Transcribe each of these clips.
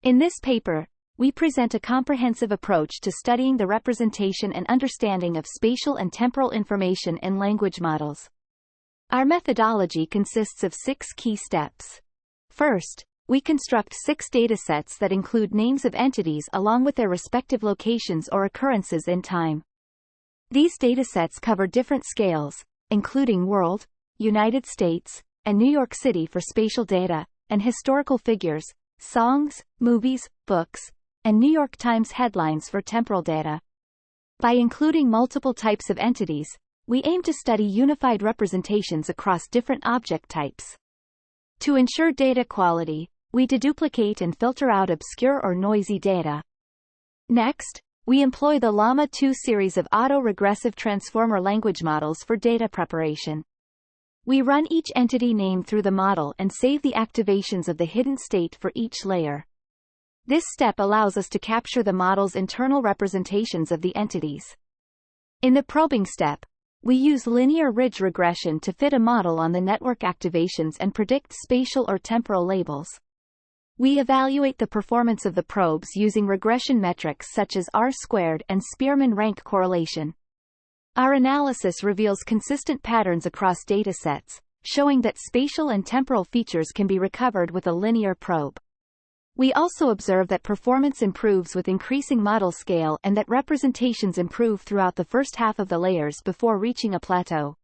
In this paper, we present a comprehensive approach to studying the representation and understanding of spatial and temporal information in language models. Our methodology consists of 6 key steps. First, we construct 6 datasets that include names of entities along with their respective locations or occurrences in time. These datasets cover different scales, including world, United States, and New York City for spatial data, and historical figures, songs, movies, books, and New York Times headlines for temporal data. By including multiple types of entities, we aim to study unified representations across different object types. To ensure data quality, we deduplicate and filter out obscure or noisy data. Next, we employ the Llama 2 series of auto-regressive transformer language models for data preparation. We run each entity name through the model and save the activations of the hidden state for each layer. This step allows us to capture the model's internal representations of the entities. In the probing step, we use linear ridge regression to fit a model on the network activations and predict spatial or temporal labels. We evaluate the performance of the probes using regression metrics such as R-squared and Spearman rank correlation. Our analysis reveals consistent patterns across datasets, showing that spatial and temporal features can be recovered with a linear probe. We also observe that performance improves with increasing model scale and that representations improve throughout the first half of the layers before reaching a plateau.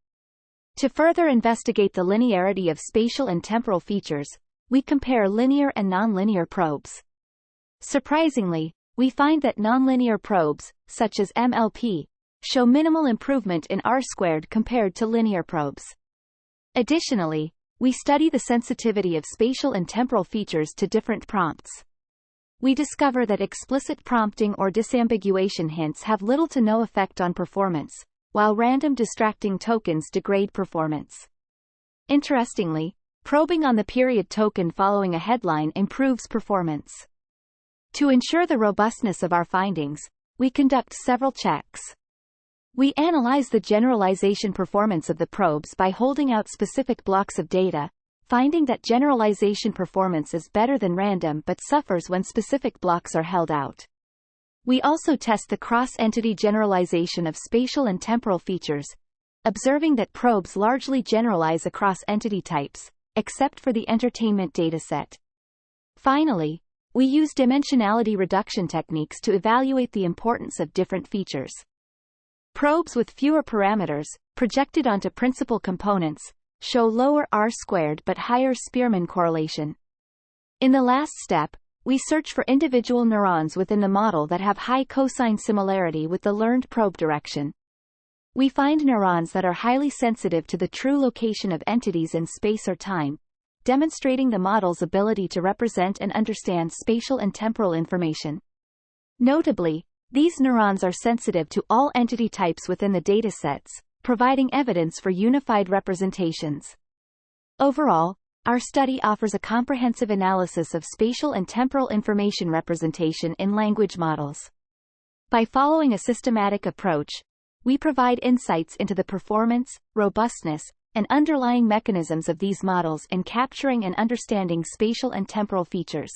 To further investigate the linearity of spatial and temporal features, we compare linear and nonlinear probes. Surprisingly, we find that nonlinear probes, such as MLP, show minimal improvement in R-squared compared to linear probes. Additionally, we study the sensitivity of spatial and temporal features to different prompts. We discover that explicit prompting or disambiguation hints have little to no effect on performance, while random distracting tokens degrade performance. Interestingly, probing on the period token following a headline improves performance. To ensure the robustness of our findings, we conduct several checks. We analyze the generalization performance of the probes by holding out specific blocks of data, finding that generalization performance is better than random but suffers when specific blocks are held out. We also test the cross-entity generalization of spatial and temporal features, observing that probes largely generalize across entity types, except for the entertainment dataset. Finally, we use dimensionality reduction techniques to evaluate the importance of different features. Probes with fewer parameters, projected onto principal components, show lower R-squared but higher Spearman correlation. In the last step, we search for individual neurons within the model that have high cosine similarity with the learned probe direction. We find neurons that are highly sensitive to the true location of entities in space or time, demonstrating the model's ability to represent and understand spatial and temporal information. Notably, these neurons are sensitive to all entity types within the datasets, providing evidence for unified representations. Overall, our study offers a comprehensive analysis of spatial and temporal information representation in language models. By following a systematic approach, we provide insights into the performance, robustness, and underlying mechanisms of these models in capturing and understanding spatial and temporal features.